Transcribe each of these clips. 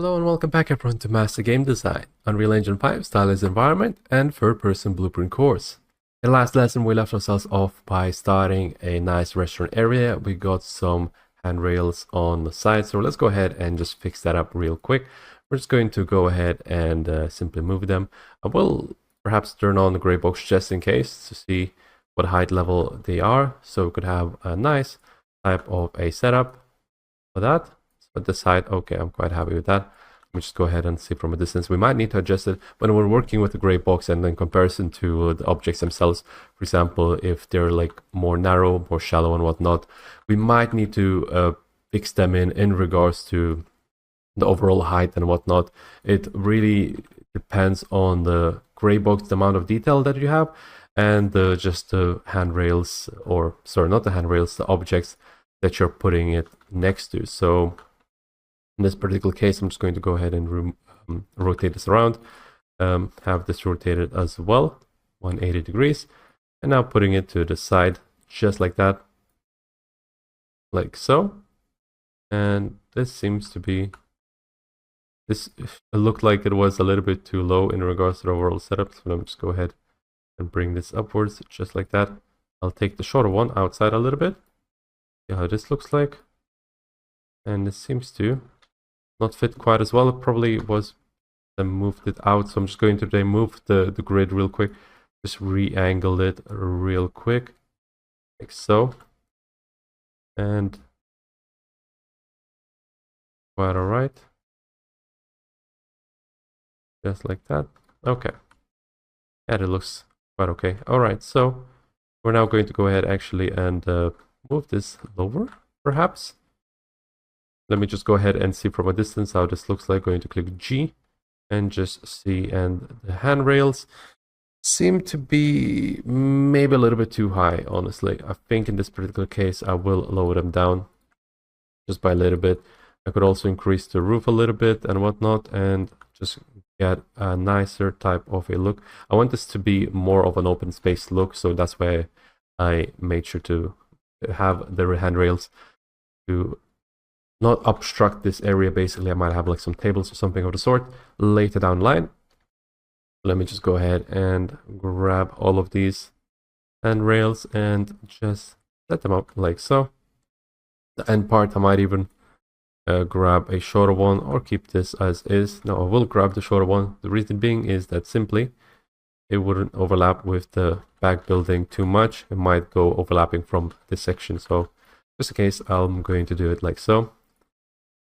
Hello and welcome back everyone to Master Game Design, Unreal Engine 5, Stylized Environment, and Third-Person Blueprint course. In the last lesson we left ourselves off by starting a nice restaurant area. We got some handrails on the side, so let's go ahead and just fix that up real quick. We're just going to go ahead and simply move them. I will perhaps turn on the gray box just in case to see what height level they are, so we could have a nice type of a setup for that. At the side, okay, I'm quite happy with that. Let me just go ahead and see from a distance. We might need to adjust it when we're working with the gray box and in comparison to the objects themselves. For example, if they're like more narrow, more shallow and whatnot, we might need to fix them in regards to the overall height and whatnot. It really depends on the gray box, the amount of detail that you have, and just the handrails, or sorry, not the handrails, the objects that you're putting it next to. So in this particular case, I'm just going to go ahead and rotate this around, have this rotated as well, 180 degrees, and now putting it to the side, just like that, like so. And this seems to be, this looked like it was a little bit too low in regards to the overall setup, so let me just go ahead and bring this upwards, just like that. I'll take the shorter one outside a little bit, see how this looks like, and this seems to not fit quite as well. It probably was moved it out, so I'm just going to remove the grid real quick, just re-angle it real quick, like so, and quite all right, just like that. Okay, yeah, it looks quite okay. All right, so we're now going to go ahead actually and move this lower, perhaps. Let me just go ahead and see from a distance how this looks like. Going to click G and just see, and the handrails seem to be maybe a little bit too high, honestly. I think in this particular case I will lower them down just by a little bit. I could also increase the roof a little bit and whatnot and just get a nicer type of a look. I want this to be more of an open space look, so that's why I made sure to have the handrails to not obstruct this area. Basically, I might have like some tables or something of the sort later down the line. Let me just go ahead and grab all of these handrails and just set them up like so. The end part, I might even grab a shorter one or keep this as is. No, I will grab the shorter one. The reason being is that simply it wouldn't overlap with the back building too much. It might go overlapping from this section. So just in case, I'm going to do it like so.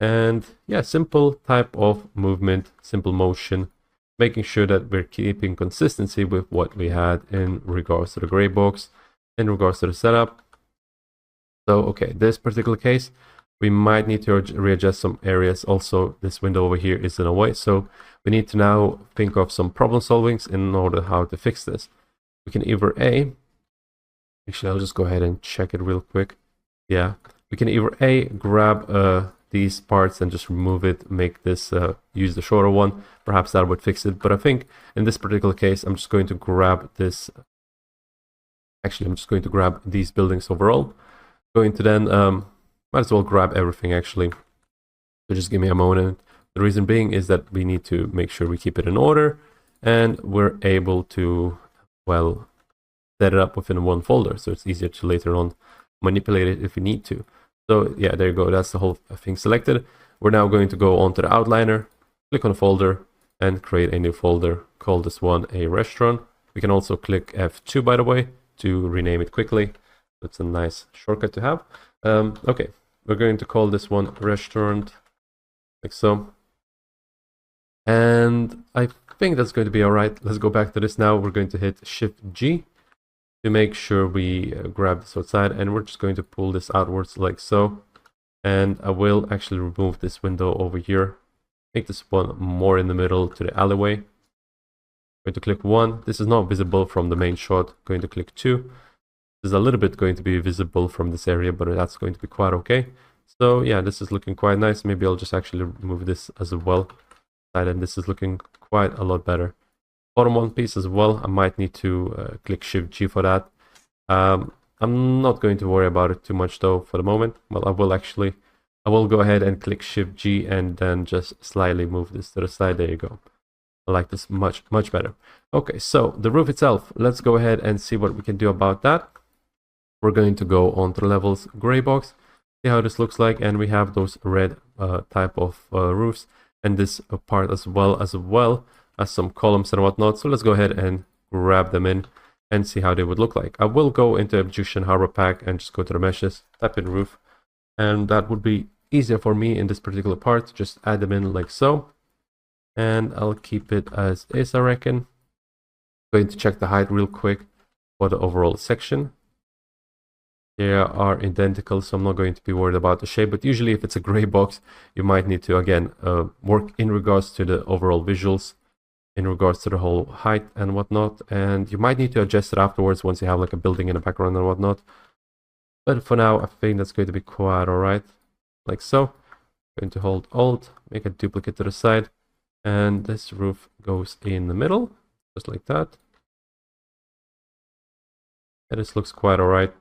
And yeah, simple type of movement, simple motion, making sure that we're keeping consistency with what we had in regards to the gray box, in regards to the setup. So, okay, this particular case, we might need to readjust some areas. Also, this window over here is in a way, so we need to now think of some problem solvings in order how to fix this. We can either actually, I'll just go ahead and check it real quick. Yeah, we can either grab these parts and just remove it, make this use the shorter one. Perhaps that would fix it, but I think in this particular case I'm just going to grab this. Actually, I'm just going to grab these buildings overall. Going to then might as well grab everything actually, so just give me a moment. The reason being is that we need to make sure we keep it in order and we're able to, well, set it up within one folder, so it's easier to later on manipulate it if we need to. So yeah, there you go. That's the whole thing selected. We're now going to go onto the outliner, click on a folder and create a new folder. Call this one a restaurant. We can also click F2, by the way, to rename it quickly. That's a nice shortcut to have. Okay, we're going to call this one restaurant, like so. And I think that's going to be all right. Let's go back to this now. We're going to hit Shift G to make sure we grab this outside, and we're just going to pull this outwards like so. And I will actually remove this window over here, make this one more in the middle to the alleyway. Going to click 1. This is not visible from the main shot. Going to click 2. This is a little bit going to be visible from this area, but that's going to be quite okay. So yeah, this is looking quite nice. Maybe I'll just actually remove this as well, and this is looking quite a lot better. Bottom one piece as well, I might need to click Shift G for that. I'm not going to worry about it too much though for the moment. Well, I will actually I will go ahead and click Shift G and then just slightly move this to the side. There you go. I like this much better. Okay, so the roof itself, let's go ahead and see what we can do about that. We're going to go on to levels, gray box, see how this looks like, and we have those red type of roofs, and this part as well as some columns and whatnot. So let's go ahead and grab them in and see how they would look like. I will go into Egyptian Harbor Pack and just go to the meshes, type in roof, and that would be easier for me in this particular part. Just add them in like so, and I'll keep it as is, I reckon. Going to check the height real quick for the overall section. They are identical, so I'm not going to be worried about the shape, but usually if it's a gray box, you might need to again work in regards to the overall visuals, in regards to the whole height and whatnot, and you might need to adjust it afterwards once you have like a building in the background and whatnot. But for now, I think that's going to be quite alright, like so. Going to hold Alt, make a duplicate to the side, and this roof goes in the middle, just like that. And this looks quite alright.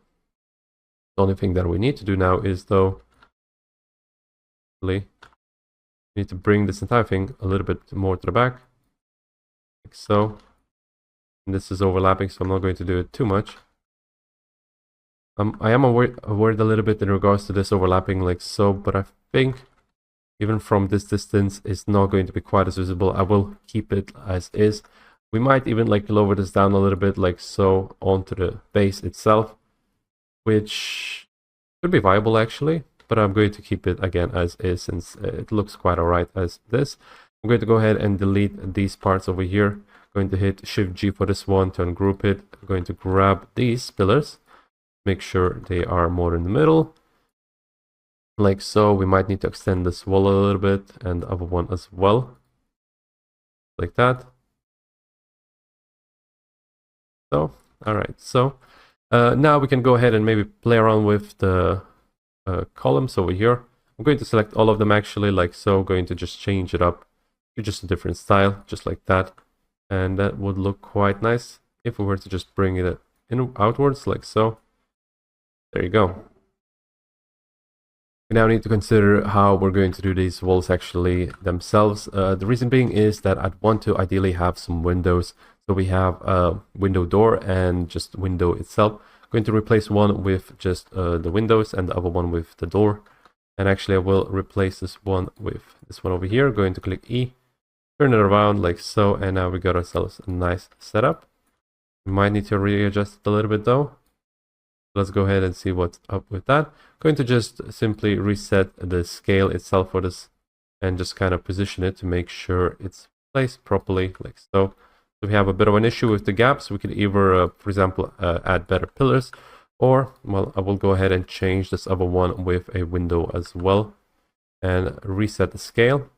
The only thing that we need to do now is, though, we need to bring this entire thing a little bit more to the back, like so. And this is overlapping, so I'm not going to do it too much. I am worried a little bit in regards to this overlapping like so, but I think even from this distance, it's not going to be quite as visible. I will keep it as is. We might even like lower this down a little bit like so onto the base itself, which could be viable actually, but I'm going to keep it again as is since it looks quite alright as this. I'm going to go ahead and delete these parts over here. Going to hit Shift G for this one to ungroup it. I'm going to grab these pillars, make sure they are more in the middle, like so. We might need to extend this wall a little bit and the other one as well, like that. So, alright, so now we can go ahead and maybe play around with the columns over here. I'm going to select all of them actually, like so. Going to just change it up to just a different style, just like that. And that would look quite nice if we were to just bring it in outwards, like so. There you go. We now need to consider how we're going to do these walls actually themselves. The reason being is that I'd want to ideally have some windows. So we have a window door and just window itself. I'm going to replace one with just the windows and the other one with the door. And actually I will replace this one with this one over here. Going to click E, turn it around like so, and now we got ourselves a nice setup. We might need to readjust it a little bit though. Let's go ahead and see what's up with that. Going to just simply reset the scale itself for this and just kind of position it to make sure it's placed properly, like so. If we have a bit of an issue with the gaps, we could either, for example, add better pillars, or, well, I will go ahead and change this other one with a window as well and reset the scale.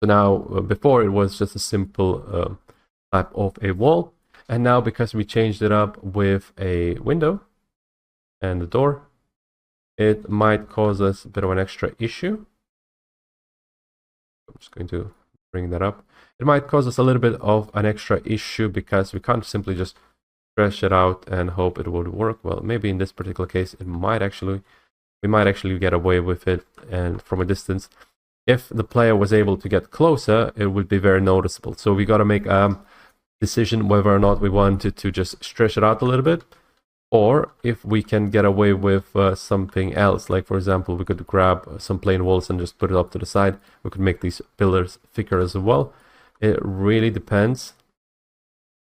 So now, before it was just a simple type of a wall, and now because we changed it up with a window and the door, it might cause us a bit of an extra issue. I'm just going to bring that up. It might cause us a little bit of an extra issue because we can't simply just stretch it out and hope it would work. Well, maybe in this particular case, we might actually get away with it, and from a distance. If the player was able to get closer, it would be very noticeable. So we got to make a decision whether or not we wanted to just stretch it out a little bit, or if we can get away with something else. Like, for example, we could grab some plain walls and just put it up to the side. We could make these pillars thicker as well. It really depends.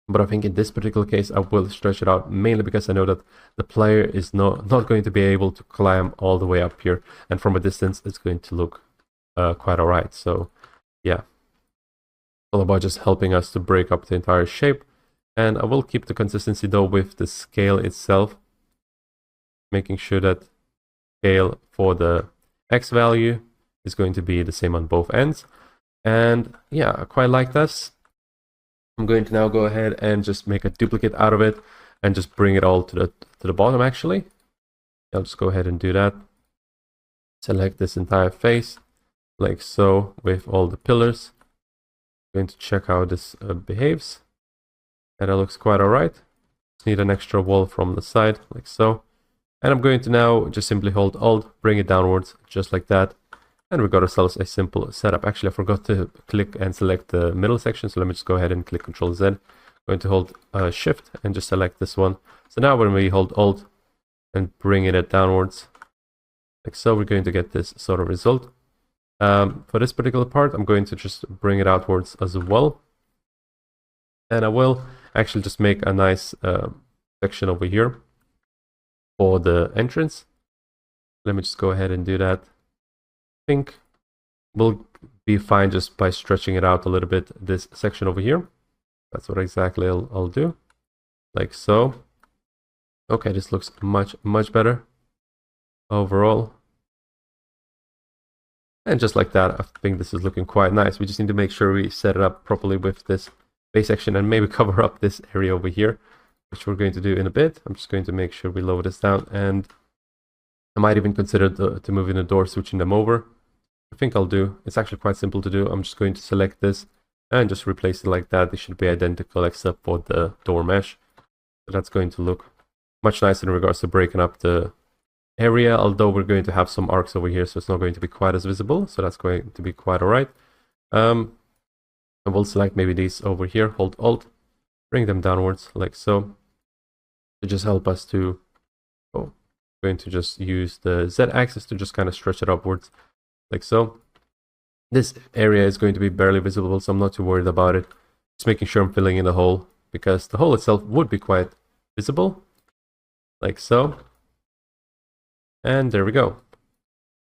But I think in this particular case, I will stretch it out, mainly because I know that the player is not going to be able to climb all the way up here. And from a distance, it's going to look quite alright. So, yeah. It's all about just helping us to break up the entire shape. And I will keep the consistency though with the scale itself, making sure that scale for the X value is going to be the same on both ends. And yeah, I quite like this. I'm going to now go ahead and just make a duplicate out of it and just bring it all to the bottom actually. I'll just go ahead and do that. Select this entire face like so with all the pillars. I'm going to check how this behaves. And it looks quite alright. Just need an extra wall from the side, like so. And I'm going to now just simply hold Alt, bring it downwards, just like that. And we got ourselves a simple setup. Actually, I forgot to click and select the middle section. So let me just go ahead and click Control Z. I'm going to hold Shift and just select this one. So now when we hold Alt and bring it downwards, like so, we're going to get this sort of result. For this particular part, I'm going to just bring it outwards as well. And I will actually just make a nice section over here for the entrance. Let me just go ahead and do that. I think we'll be fine just by stretching it out a little bit, this section over here. That's what exactly I'll do. Like so. Okay, this looks much better overall. And just like that, I think this is looking quite nice. We just need to make sure we set it up properly with this base section and maybe cover up this area over here, which we're going to do in a bit. I'm just going to make sure we lower this down, and I might even consider to moving the door, switching them over. I think I'll do. It's actually quite simple to do. I'm just going to select this and just replace it like that. They should be identical except for the door mesh. So that's going to look much nicer in regards to breaking up the area, although we're going to have some arcs over here, so it's not going to be quite as visible. So that's going to be quite alright. I will select maybe these over here, hold Alt, bring them downwards like so, to just help us to, going to just use the Z axis to just kind of stretch it upwards like so. This area is going to be barely visible, so I'm not too worried about it. Just making sure I'm filling in the hole, because the hole itself would be quite visible like so. And there we go.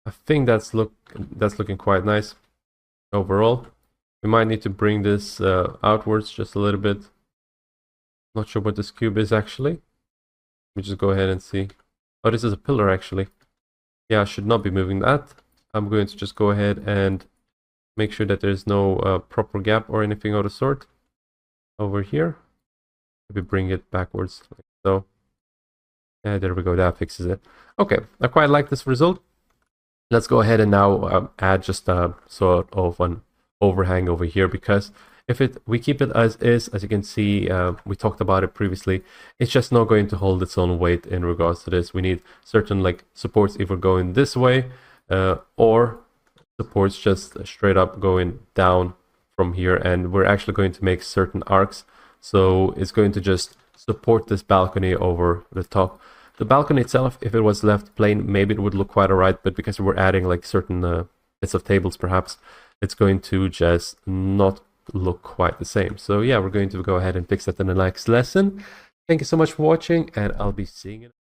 I think that's looking quite nice overall. We might need to bring this outwards just a little bit. Not sure what this cube is actually. Let me just go ahead and see. Oh, this is a pillar actually. Yeah, I should not be moving that. I'm going to just go ahead and make sure that there's no proper gap or anything of the sort over here. Maybe bring it backwards like so. Yeah, there we go. That fixes it. Okay, I quite like this result. Let's go ahead and now add just a sort of an overhang over here, because if we keep it as is, as you can see, we talked about it previously, it's just not going to hold its own weight in regards to this. We need certain like supports either going this way or supports just straight up going down from here, and we're actually going to make certain arcs, so it's going to just support this balcony over the top. The balcony itself, if it was left plain, maybe it would look quite alright, but because we're adding like certain bits of tables perhaps, it's going to just not look quite the same. So yeah, we're going to go ahead and fix that in the next lesson. Thank you so much for watching, and I'll be seeing you